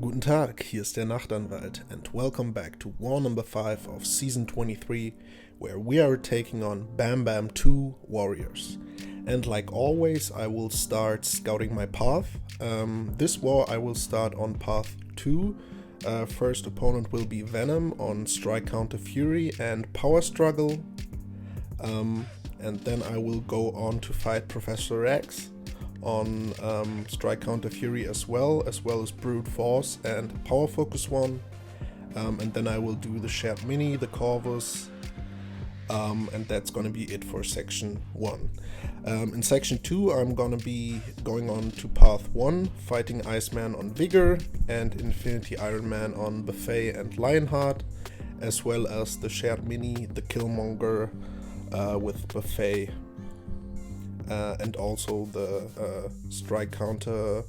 Guten Tag, hier ist der Nachtanwalt and welcome back to war number 5 of season 23, where we are taking on Bam Bam 2 warriors. And like always, I will start scouting my path. This war I will start on path 2. First opponent will be Venom on Strike Counter Fury and Power Struggle. And then I will go on to fight Professor X on Strike Counter Fury as well as Brute Force and Power Focus 1. And then I will do the Shared Mini, the Corvus, and that's gonna be it for section 1. In section 2 I'm gonna be going on to path 1, fighting Iceman on Vigor and Infinity Iron Man on Buffet and Lionheart, as well as the Shared Mini, the Killmonger with Buffet, and also the Strike Counter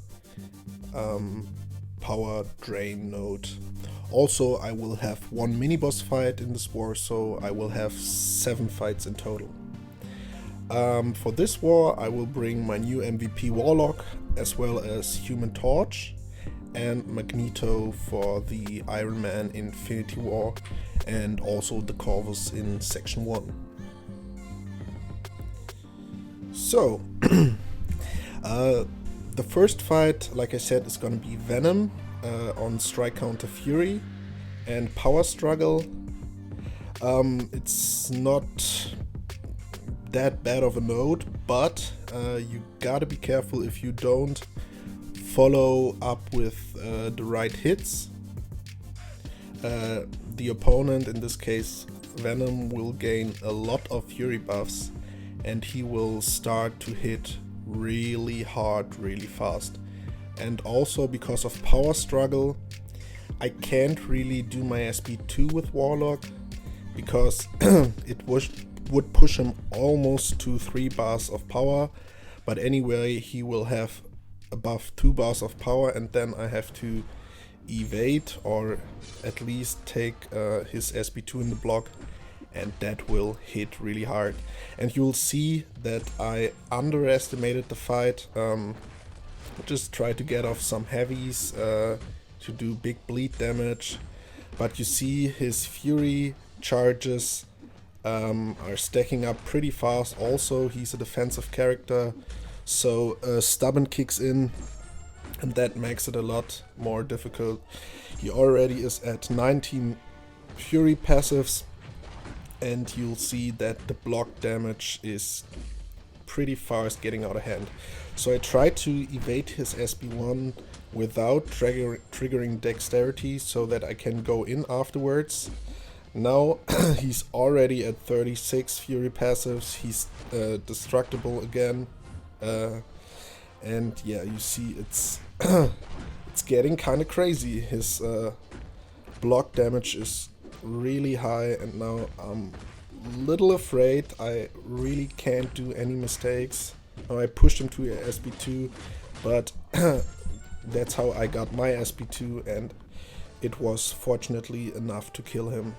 Power Drain node. Also, I will have one mini-boss fight in this war, so I will have 7 fights in total. For this war, I will bring my new MVP Warlock, as well as Human Torch and Magneto for the Iron Man Infinity War, and also the Corvus in section 1. So, the first fight, like I said, is gonna be Venom on Strike Counter Fury and Power Struggle. It's not that bad of a node, but you gotta be careful if you don't follow up with the right hits. The opponent, in this case Venom, will gain a lot of Fury buffs and he will start to hit really hard, really fast. And also because of Power Struggle, I can't really do my SP2 with Warlock because it would push him almost to 3 bars of power, but anyway he will have above 2 bars of power, and then I have to evade or at least take his SP2 in the block, and that will hit really hard. And you'll see that I underestimated the fight. Just try to get off some heavies to do big bleed damage, but you see his Fury charges are stacking up pretty fast. Also, he's a defensive character, so stubborn kicks in, and that makes it a lot more difficult. He already is at 19 Fury passives, and you'll see that the block damage is pretty fast getting out of hand. So I tried to evade his SB1 without triggering dexterity so that I can go in afterwards. Now he's already at 36 Fury passives, he's destructible again, and yeah, you see it's it's getting kind of crazy. His block damage is really high, and now I'm a little afraid I really can't do any mistakes. Now I pushed him to SB2, but that's how I got my SB2, and it was fortunately enough to kill him.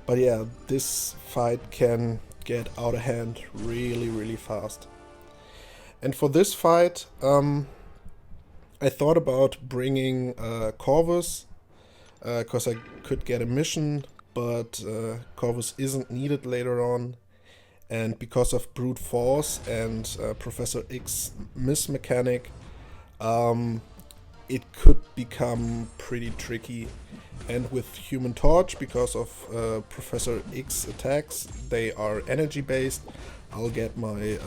But yeah, this fight can get out of hand really, really fast. And for this fight, I thought about bringing Corvus, because I could get a mission, but Corvus isn't needed later on. And because of Brute Force and Professor X miss mechanic, it could become pretty tricky. And with Human Torch, because of Professor X attacks, they are energy based, I'll get my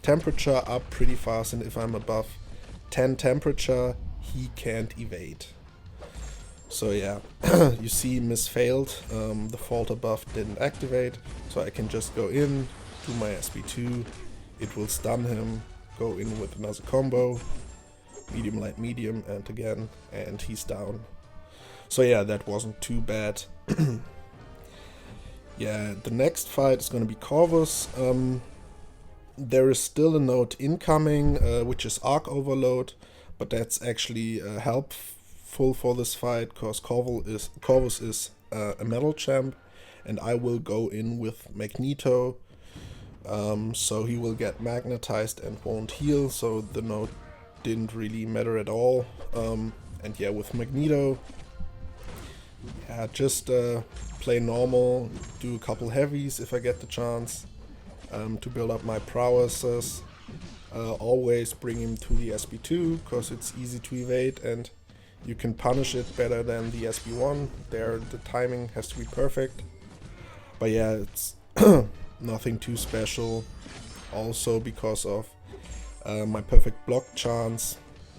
temperature up pretty fast, and if I'm above 10 temperature, he can't evade. So yeah, you see Miss failed, the Falter buff didn't activate, so I can just go in, do my SP2, it will stun him, go in with another combo, medium, light, medium, and again, and he's down. So yeah, that wasn't too bad. Yeah, the next fight is gonna be Corvus. There is still a node incoming, which is Arc Overload, but that's actually helpful for this fight, because Corvus is a metal champ, and I will go in with Magneto, so he will get magnetized and won't heal, so the node didn't really matter at all. And yeah, with Magneto, yeah, just play normal, do a couple heavies if I get the chance to build up my prowesses. Always bring him to the SB2 because it's easy to evade and you can punish it better than the SB1. There the timing has to be perfect. But yeah, it's nothing too special. Also because of my perfect block chance.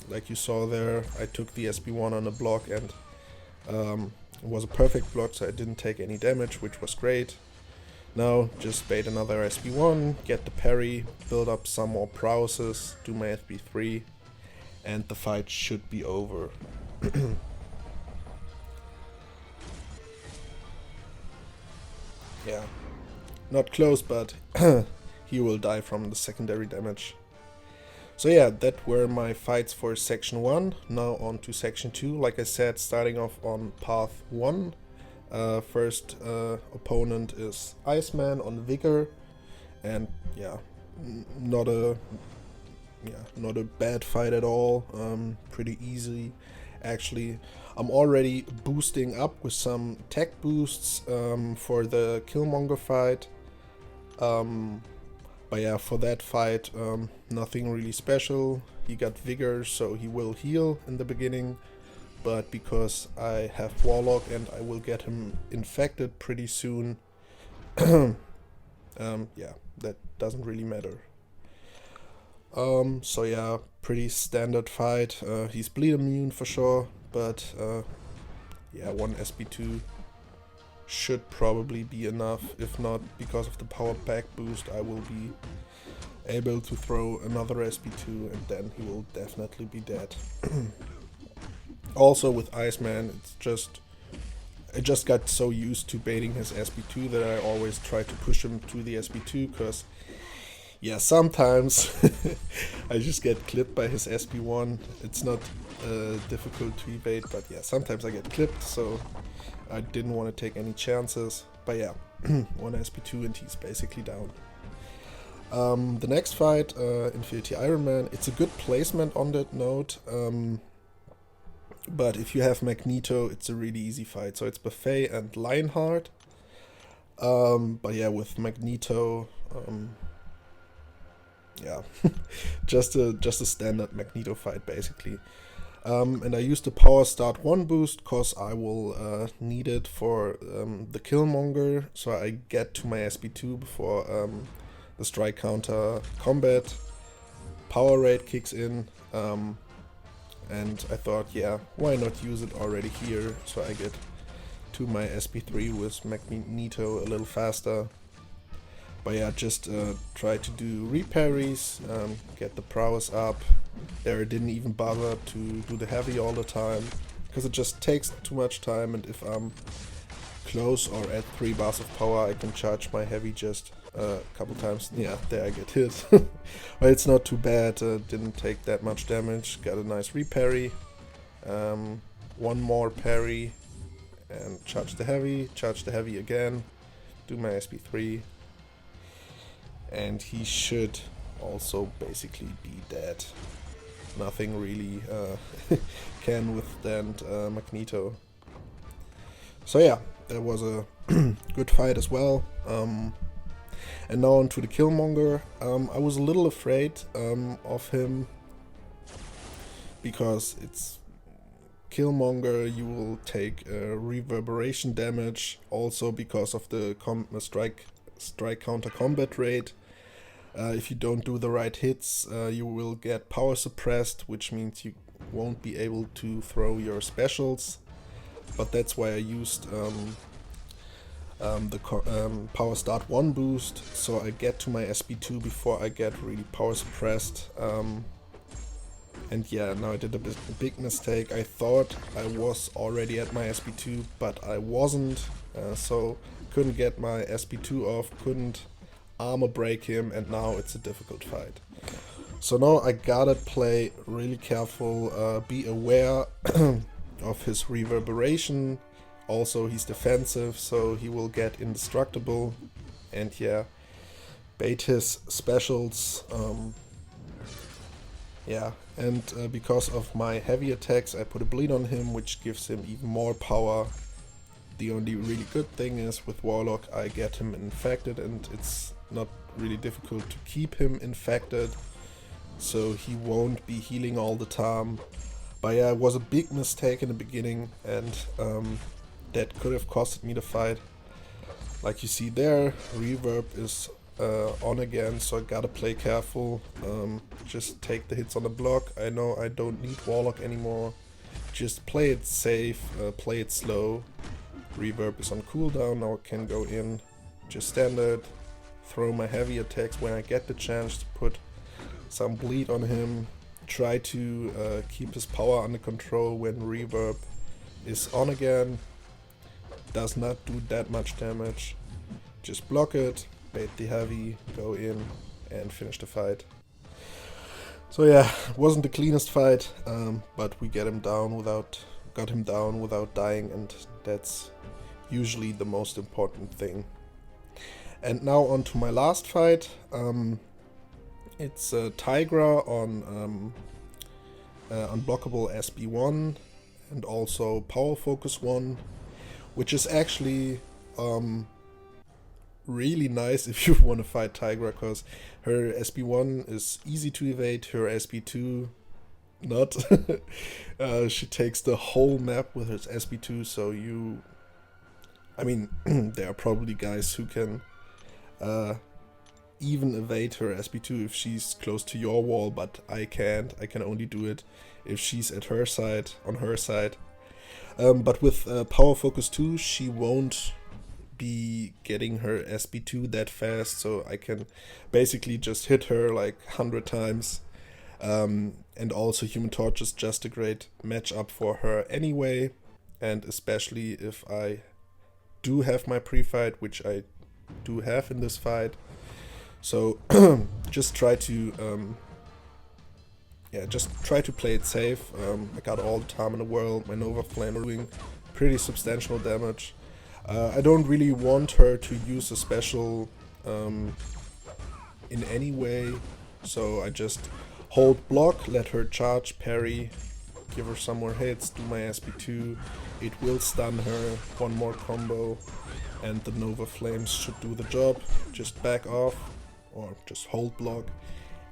Like you saw there, I took the SB1 on a block and it was a perfect block, so I didn't take any damage, which was great. Now just bait another SB1, get the parry, build up some more prowesses, do my SB3, and the fight should be over. Yeah, not close, but he will die from the secondary damage. So yeah, that were my fights for section 1. Now on to section 2. Like I said, starting off on path 1. First opponent is Iceman on Vigor, and yeah, not a bad fight at all. Pretty easy, actually. I'm already boosting up with some tech boosts for the Killmonger fight. But yeah, for that fight, nothing really special. He got Vigor, so he will heal in the beginning. But because I have Warlock and I will get him infected pretty soon, yeah, that doesn't really matter. So yeah, pretty standard fight. He's bleed immune for sure, but yeah, one SB2 should probably be enough. If not, because of the power back boost, I will be able to throw another SB2 and then he will definitely be dead. Also with Iceman, I just got so used to baiting his SB2 that I always try to push him to the SB2, because yeah, sometimes I just get clipped by his SB1. It's not difficult to evade, but yeah, sometimes I get clipped, so I didn't want to take any chances. But yeah, one SB2 and he's basically down. The next fight, Infinity Iron Man, it's a good placement on that note. But if you have Magneto, it's a really easy fight. So it's Buffet and Lionheart. But yeah, with Magneto, yeah, just a standard Magneto fight basically. And I used the Power Start 1 boost because I will need it for the Killmonger, so I get to my SB2 before the strike counter combat. Power Raid kicks in. And I thought, yeah, why not use it already here, so I get to my SB3 with Magneto a little faster. But yeah, just try to do reparries, get the prowess up. There I didn't even bother to do the heavy all the time, because it just takes too much time, and if I'm close or at 3 bars of power, I can charge my heavy just a couple times. Yeah, there I get hit. But it's not too bad, didn't take that much damage, got a nice reparry. One more parry, and charge the heavy again, do my SB3. And he should also basically be dead. Nothing really can withstand Magneto. So yeah, that was a good fight as well. And now on to the Killmonger. I was a little afraid of him, because it's Killmonger, you will take reverberation damage, also because of the strike counter combat rate. If you don't do the right hits, you will get power suppressed, which means you won't be able to throw your specials. But that's why I used the Power Start 1 boost, so I get to my SB2 before I get really power suppressed. And yeah, now I did a big mistake. I thought I was already at my SB2, but I wasn't, so couldn't get my SB2 off, couldn't armor break him, and now it's a difficult fight. So now I gotta play really careful, be aware of his reverberation. Also, he's defensive, so he will get indestructible, and yeah, bait his specials. Yeah, And because of my heavy attacks, I put a bleed on him, which gives him even more power. The only really good thing is with Warlock I get him infected, and it's not really difficult to keep him infected, so he won't be healing all the time. But yeah, it was a big mistake in the beginning, and that could have costed me the fight. Like you see there, reverb is on again, so I gotta play careful. Just take the hits on the block. I know I don't need Warlock anymore. Just play it safe, play it slow. Reverb is on cooldown, now I can go in, just standard, throw my heavy attacks when I get the chance to put some bleed on him. Try to keep his power under control when reverb is on again. Does not do that much damage. Just block it, bait the heavy, go in and finish the fight. So yeah, it wasn't the cleanest fight, but we got him down without dying, and that's usually the most important thing. And now on to my last fight. It's Tigra on unblockable SB1 and also Power Focus 1, which is actually really nice if you want to fight Tigra, because her SB1 is easy to evade, her SB2 not. She takes the whole map with her SB2, so there are probably guys who can even evade her SB2 if she's close to your wall, but I can't. I can only do it if she's at her side, on her side. But with Power Focus 2, she won't be getting her SB2 that fast, so I can basically just hit her like 100 times. And also Human Torch is just a great matchup for her anyway, and especially if I do have my pre-fight, which I do have in this fight. So just try to play it safe. I got all the time in the world. My Nova Flame doing pretty substantial damage. I don't really want her to use a special in any way, so I just hold block, let her charge, parry, give her some more hits, do my SB2. It will stun her, one more combo, and the Nova Flames should do the job. Just back off, or just hold block,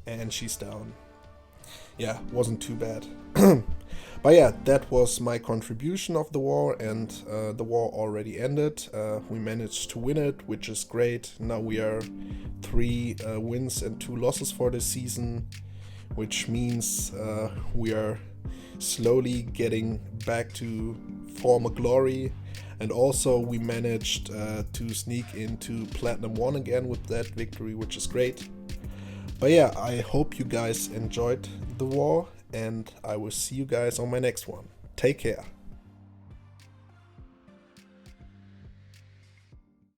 and she's down. Yeah, wasn't too bad. But yeah, that was my contribution of the war, and the war already ended. We managed to win it, which is great. Now we are 3 wins and 2 losses for this season, which means we are slowly getting back to former glory. And also we managed to sneak into Platinum 1 again with that victory, which is great. But yeah, I hope you guys enjoyed the war, and I will see you guys on my next one. Take care.